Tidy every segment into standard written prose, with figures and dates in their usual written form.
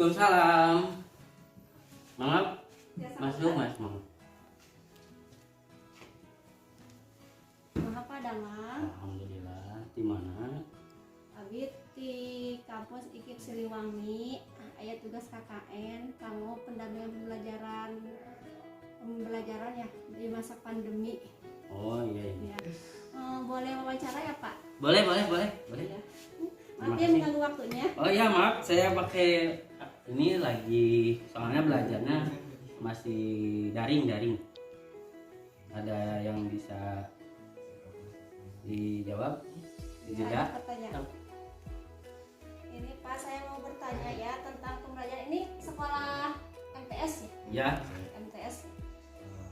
Waalaikumsalam. Maaf, masuk Biasa mas, maaf. apa damang? Alhamdulillah. Di mana? Abit di kampus IKIP Siliwangi. Aya tugas KKN. Kamu pendampingan pembelajaran ya di masa pandemi. Oh iya iya. Ya. Boleh wawancara ya Pak? Boleh. Ya. Maaf ya mengganggu waktunya. Oh iya maaf, saya pakai ini lagi soalnya belajarnya masih daring. Ada yang bisa dijawab? Ya, Tidak? ada pertanyaan. Ini Pak, saya mau bertanya ya tentang pembelajaran ini sekolah MTS ya? Ya. MTS.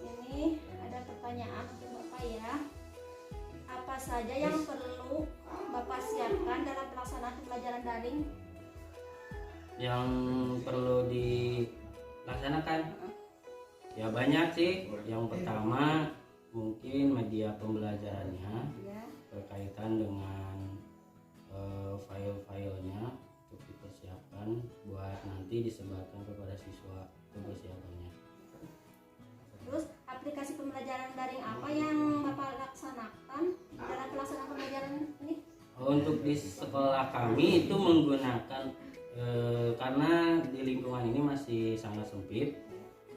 Ini ada pertanyaan untuk Bapak ya. Apa saja yang perlu Bapak siapkan dalam pelaksanaan pembelajaran daring? Yang perlu dilaksanakan? Ya banyak sih. Yang pertama mungkin media pembelajarannya Ya. berkaitan dengan file-filenya untuk dipersiapkan buat nanti disebarkan kepada siswa kepersiapannya. Terus aplikasi pembelajaran daring apa yang Bapak laksanakan dalam pelaksanaan pembelajaran ini? Untuk di sekolah kami itu menggunakan karena di lingkungan ini masih sangat sempit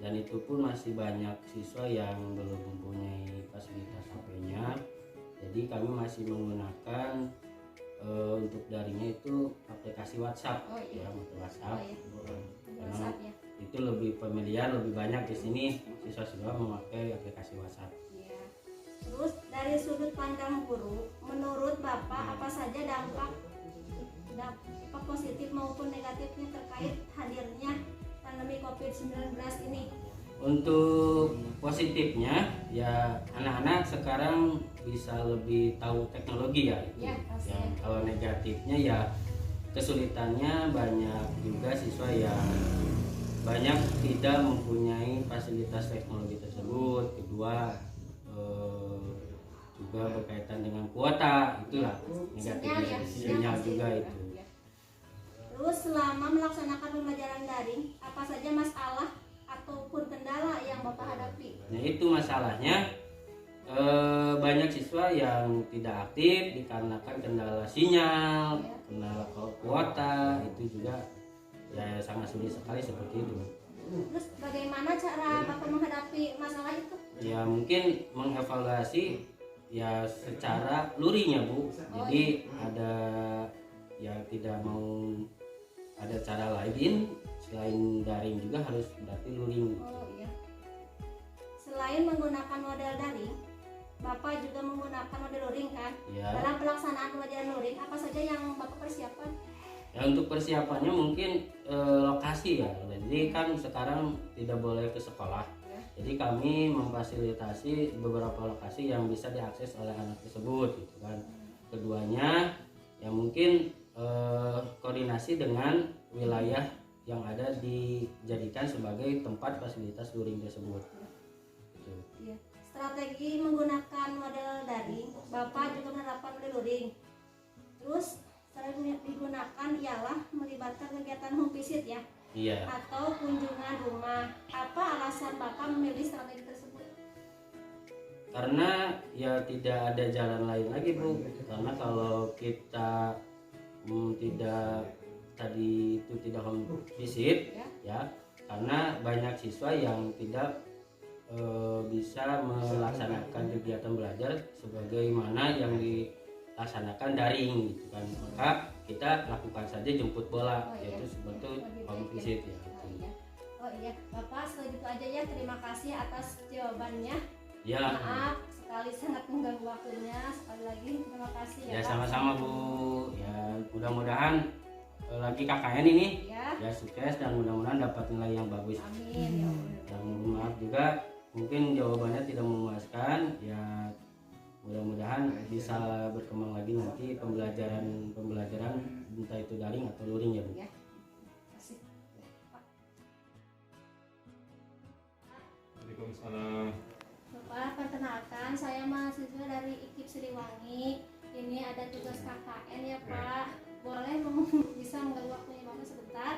dan itu pun masih banyak siswa yang belum mempunyai fasilitas HP-nya. Jadi kami masih menggunakan untuk daringnya itu aplikasi WhatsApp. Oh, iya. Ya, untuk WhatsApp. Oh, iya. Karena WhatsApp ya. itu lebih familiar, lebih banyak di sini siswa-siswa memakai aplikasi WhatsApp. Iya. Terus dari sudut pandang guru, menurut Bapak apa saja dampak positif maupun negatifnya terkait hadirnya pandemi COVID-19 ini? Untuk positifnya ya anak-anak sekarang bisa lebih tahu teknologi ya. Ya, pasti. Yang kalau negatifnya ya kesulitannya banyak juga siswa yang banyak tidak mempunyai fasilitas teknologi tersebut. Kedua juga berkaitan dengan kuota, itulah negatifnya. Sinyal juga itu. Ya. Terus selama melaksanakan pembelajaran daring, apa saja masalah ataupun kendala yang Bapak hadapi? Nah itu masalahnya banyak siswa yang tidak aktif dikarenakan kendala sinyal, kendala kuota, itu juga ya sangat sulit sekali seperti itu. Terus bagaimana cara Bapak menghadapi masalah itu? Ya mungkin mengevaluasi ya secara luring ya Bu. Jadi ada ya tidak mau ada cara lain selain daring juga harus berarti luring. Oh iya. Selain menggunakan model daring, Bapak juga menggunakan model luring kan? Ya. Dalam pelaksanaan pembelajaran luring, apa saja yang Bapak persiapkan? Ya untuk persiapannya mungkin lokasi ya. Jadi kan sekarang tidak boleh ke sekolah. Jadi kami memfasilitasi beberapa lokasi yang bisa diakses oleh anak tersebut gitu kan. Keduanya ya mungkin koordinasi dengan wilayah yang ada dijadikan sebagai tempat fasilitas luring tersebut. Gitu. Ya. Strategi menggunakan model daring, Bapak juga menerapkan model luring. Terus cara digunakan ialah melibatkan kegiatan home visit ya, Iya. atau kunjungan rumah. Apa alasan Bapak memilih strategi tersebut? Karena ya tidak ada jalan lain lagi Bu. Karena kalau kita tidak home visit ya karena banyak siswa yang tidak bisa melaksanakan kegiatan belajar sebagaimana yang dilaksanakan daring gitu kan, maka kita lakukan saja jemput bola yaitu seperti home visit ya. Oh iya, Bapak segitu aja ya, terima kasih atas jawabannya. Ya. Maaf sekali sangat mengganggu waktunya, sekali lagi terima kasih ya. Ya Pak. sama-sama Bu. Ya mudah-mudahan lagi KKN ini ya sukses dan mudah-mudahan dapat nilai yang bagus. Amin ya Allah. Yang maaf juga mungkin jawabannya tidak memuaskan ya, mudah-mudahan bisa berkembang lagi nanti pembelajaran entah itu daring atau luring ya Bu. Ya. Kasih. Waalaikumsalam. Bapak, perkenalkan saya mahasiswa dari IKIP Siliwangi. Ini ada tugas KKN ya Pak. Boleh bisa mengganggu waktunya Bapak sebentar?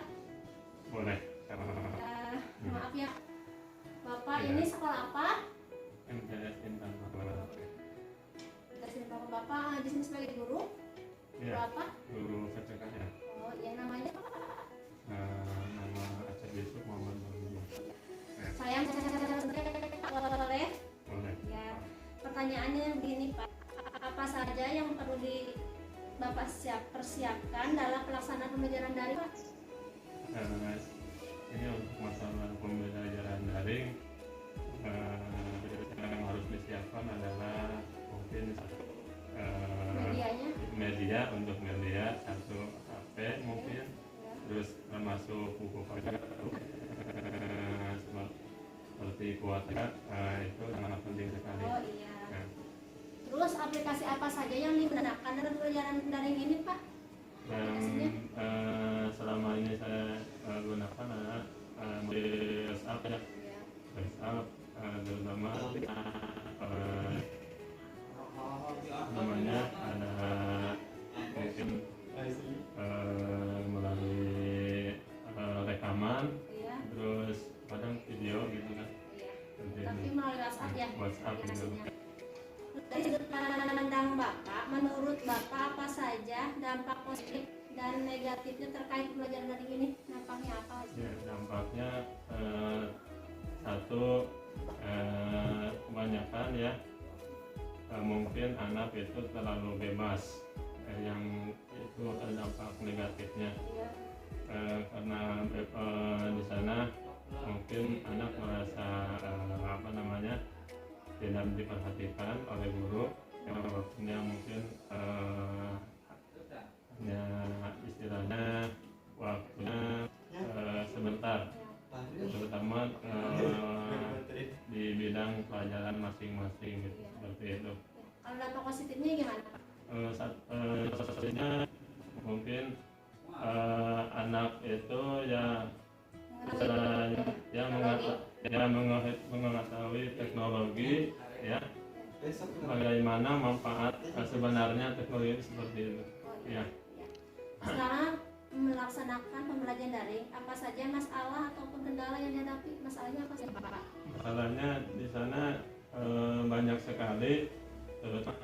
Boleh. Maaf ya, Bapak Ya. ini sekolah apa? MTS Intan Pakualaman. Dari sini Bapak di sini sebagai guru. Guru Ya, apa? guru PPK ya. Oh, yang namanya Nama Aceh Yusuf Muhammad Nurul. saya boleh. Boleh. Ya, pertanyaannya begini Pak, apa saja yang perlu Bapak persiapkan dalam pelaksanaan pembelajaran daring Pak? Ini untuk masalah pembelajaran daring, yang harus disiapkan adalah mungkin Medianya? media untuk media, satu HP mungkin, Ya. terus termasuk buku pelajaran seperti kuota, itu sangat penting sekali. Oh iya. Nah, Terus aplikasi apa saja yang digunakan dalam pembelajaran daring ini Pak? Aplikasinya? selama ini saya gunakan adalah WhatsApp ya, Ya. WhatsApp, terutama namanya ada mungkin melalui rekaman, Iya. terus kadang video gitu kan. Iya. Seperti Tapi itu. melalui WhatsApp ya. WhatsApp gitu. aplikasinya. Dari sudut pandang Bapak, menurut Bapak apa saja dampak positif dan negatifnya terkait pembelajaran daring ini? Dampaknya apa? Ya, dampaknya satu, kebanyakan ya, mungkin anak itu terlalu bebas, yang itu dampak negatifnya. Iya. Karena di sana mungkin anak merasa tidak diperhatikan oleh guru, yang waktunya mungkin hanya istilahnya waktunya sebentar, terutama di bidang pelajaran masing-masing gitu, seperti itu. Kalau dampak positifnya gimana Pak? Satunya mungkin anak itu ya mengetahui teknologi ya, bagaimana manfaat sebenarnya teknologi seperti itu ya. Sekarang melaksanakan pembelajaran daring, apa saja masalah ataupun kendala yang dihadapi? Masalahnya apa sih Pak? Masalahnya di sana banyak sekali, terutama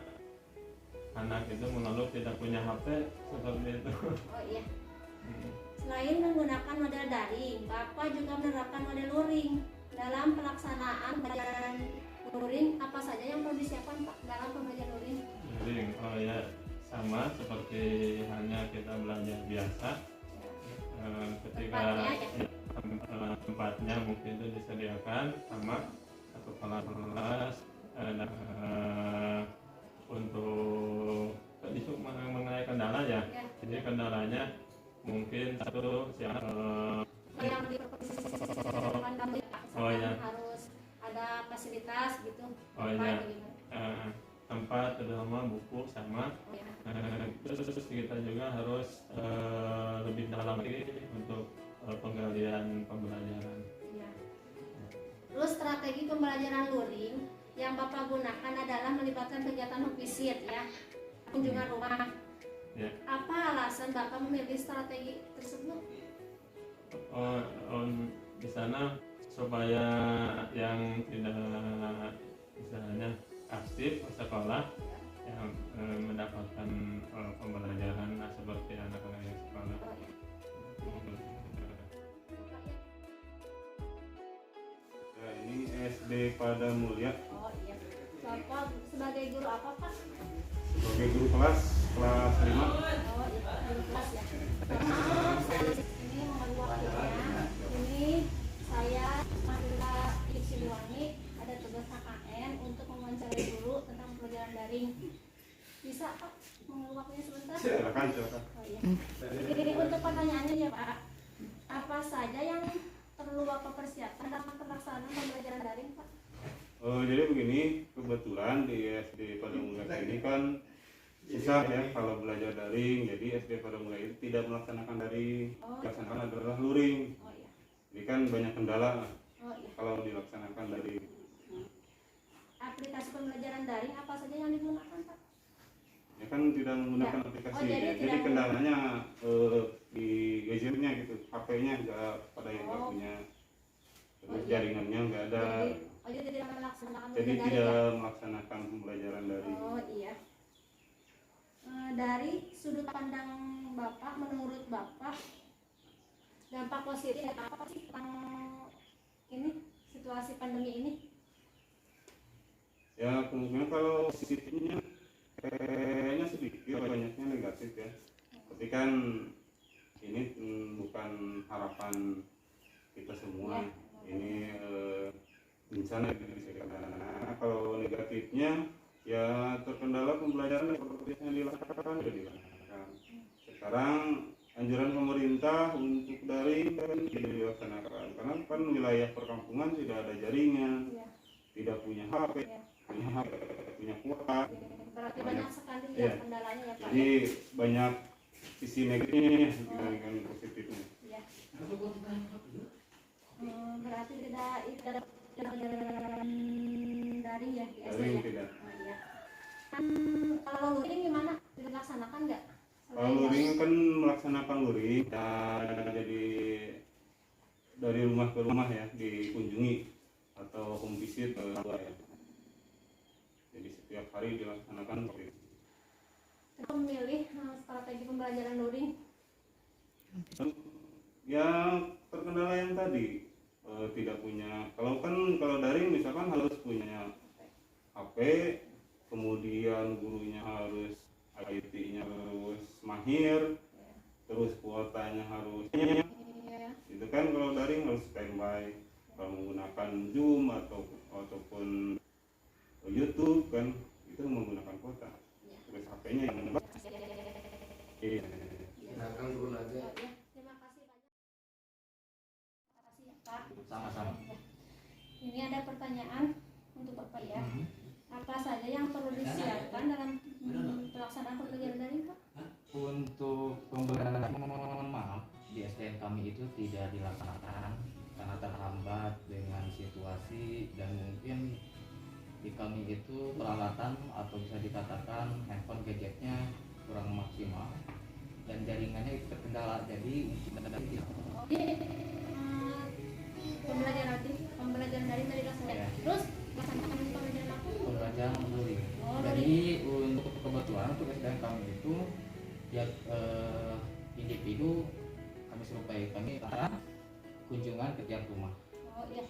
anak itu mengeluh tidak punya HP seperti itu. Oh iya. Selain menggunakan model daring, Bapak juga menerapkan model luring. Dalam pelaksanaan pembelajaran luring, apa saja yang perlu disiapkan Pak dalam pembelajaran luring? Jadi ya sama seperti hanya kita belajar biasa. Ketika tempatnya mungkin itu disediakan sama satu kelas, dan untuk isu mengenai kendala ya. Jadi kendalanya mungkin satu Yang di depan kami Pak, Oh, iya. harus ada fasilitas gitu. Oh, Apa, iya. gimana? Tempat, terutama buku sama. Oh, iya. Terus kita juga harus lebih dalam lagi untuk penggalian pembelajaran. Iya. Terus strategi pembelajaran luring yang Bapak gunakan adalah melibatkan kegiatan home visit ya, kunjungan rumah. Ya. Apa alasan Bapak memilih strategi tersebut? Di sana supaya yang tidak misalnya aktif sekolah yang mendapatkan pembelajaran seperti anak-anak yang sekolah. Ya, ini SD pada Mulia Oh iya. Bapak sebagai guru apa Pak? sebagai guru kelas 5. Oh iya, guru kelas ya. Maaf, saya di sini mohon waktunya. Ini saya Marila Iksiliwangi ada tugas KKN untuk mewawancarai guru tentang pembelajaran daring. Bisa Pak mengeluh waktunya sebentar? Silakan, silakan. Oh iya. Jadi untuk pertanyaannya ya Pak, apa saja yang perlu Bapak persiapkan dalam pelaksanaan pembelajaran daring Pak? Jadi begini, kebetulan di SD pada Mulia ini kan susah ya kalau belajar daring. Jadi SD pada Mulia itu tidak melaksanakan daring, dilaksanakan adalah luring. Oh iya. Ini kan banyak kendala Oh iya. kalau dilaksanakan daring. Aplikasi pembelajaran daring apa saja yang digunakan Pak? Ya kan tidak menggunakan aplikasi. Oh, jadi Jadi tidak kendalanya di gadgetnya gitu, HP-nya nggak pada yang nggak punya, terus jaringannya nggak ada, jadi tidak melaksanakan jadi belajar daring tidak ya? melaksanakan pembelajaran daring. Oh iya. Dari sudut pandang Bapak, menurut Bapak dampak positif apa sih tentang ini situasi pandemi ini? Ya kemungkinan kalau positifnya kayaknya sedikit, banyaknya negatif ya. Tapi kan ini bukan harapan kita semua. Ini bencana gitu bisa dikatakan. Nah, kalau negatifnya ya terkendala pembelajaran yang dilakukan. Sekarang anjuran pemerintah untuk daring kan tidak dilaksanakan karena kan wilayah perkampungan tidak ada jaringan, tidak punya HP, punya kuota. Berarti banyak sekali Ya. ya kendalanya ya Pak. Jadi banyak sisi negatifnya dibandingkan positifnya. Ya. Berarti tidak pelajaran daring ya di SD Daring ya? tidak. Oh, iya. Kan kalau luring gimana? Dilaksanakan nggak? Kalau luring kan melaksanakan luring dan jadi dari rumah ke rumah ya, dikunjungi atau home visit ke luar ya. Jadi setiap hari dilaksanakan seperti itu. Kita memilih strategi pembelajaran luring. Ya terkendala yang tadi tidak punya. Kalau daring misalkan harus punya HP, kemudian gurunya harus IT-nya harus mahir, terus kuotanya harus. Iya. Itu kan kalau daring harus standby, kalau menggunakan Zoom ataupun YouTube kan itu menggunakan kuota. Terus HP-nya yang iya. Silakan dulu aja. Oh, iya. Terima kasih banyak. Terima kasih ya Pak. Sama-sama. Ini ada pertanyaan untuk Bapak ya. Apa saja yang perlu disiapkan dalam pelaksanaan pembelajaran daring Pak? Untuk pembelajaran, mohon maaf, di SDN kami itu tidak dilaksanakan karena terhambat dengan situasi dan mungkin di kami itu peralatan atau bisa dikatakan handphone gadgetnya kurang maksimal dan jaringannya itu terkendala, jadi Pembelajaran daring dari dilaksanakan. Ya. Terus laksanakan pembelajaran apa? pembelajaran luring. Oh, Jadi untuk kebetulan untuk SDN kami itu ya individu kami serupai kami kunjungan ke tiap rumah. Oh iya.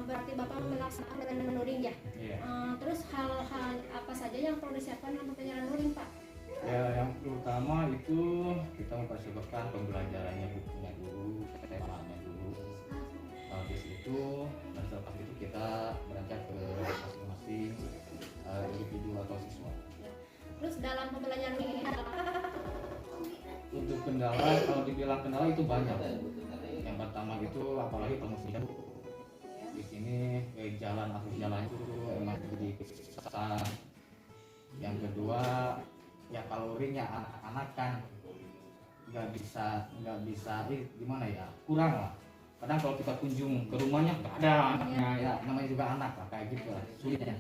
Berarti Bapak melaksanakan pembelajaran luring ya? Iya. Terus hal-hal apa saja yang perlu disiapkan dalam pembelajaran luring Pak? Ya, yang terutama itu kita mempersiapkan pembelajarannya bukunya dulu, temanya dulu. Habis itu, dan setelah itu kita beranjak ke masing-masing individu atau siswa. Terus dalam pembelajaran ini ada apa? Untuk kendala, kalau dibilang kendala itu banyak. Yang pertama itu apalagi promosinya di sini jalan akses jalan itu emang jadi susah. Yang kedua ya kalau ringnya anak-anak kan nggak bisa gimana ya, kurang lah. Kadang kalau kita kunjung ke rumahnya nggak ada anaknya, ya namanya juga anak lah, kayak gitu lah sulitnya.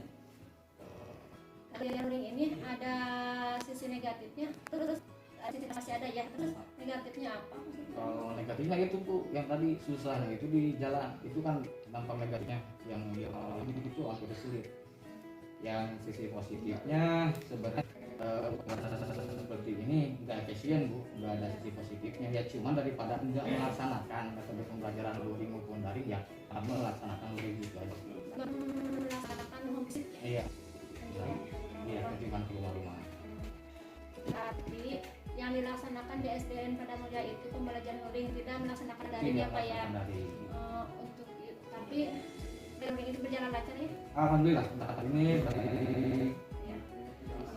Pembelajaran luring ini ada sisi negatifnya, terus sisi masih ada ya, terus negatifnya apa? Kalau negatifnya itu Bu, yang tadi susahnya itu di jalan, itu kan dampak negatifnya yang itu hampir sulit. Yang sisi positifnya sebenarnya seperti ini nggak efisien Bu, nggak ada sisi positifnya ya, cuman daripada nggak melaksanakan metode pembelajaran luring maupun daring ya kami melaksanakan luring gitu aja. Melaksanakan home visit ya? Iya, iya kunjungan ke rumah-rumah. Berarti yang dilaksanakan di SDN Pada Mulia itu pembelajaran luring, tidak melaksanakan daring Tidak ya Pak ya? melaksanakan daring. Untuk tapi luring itu berjalan lancar ya? Alhamdulillah saat ini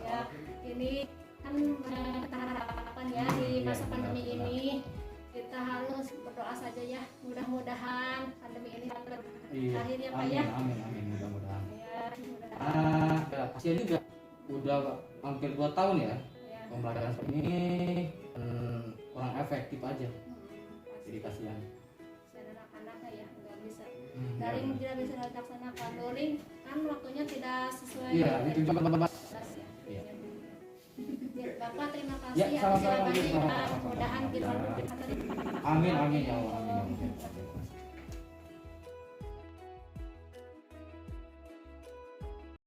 Ya, ini kan kita harapan ya di masa pandemi ini kita harus berdoa saja ya, mudah-mudahan pandemi ini berakhir ya Pak ya. Amin mudah-mudahan. Ya, mudah-mudahan. Ya, kasihan juga udah hampir 2 tahun ya Ya. pembelajaran ini kurang efektif aja, jadi kasihan. Dan anak-anaknya ya nggak bisa. Daring tidak bisa dilaksanakan, luring kan waktunya tidak sesuai. Iya, itu juga batas ya. Iya. Ya, Bapak terima kasih Ya, atas sama-sama. jawabannya. Mudah-mudahan kita Amin amin ya Allah, amin ya Allah.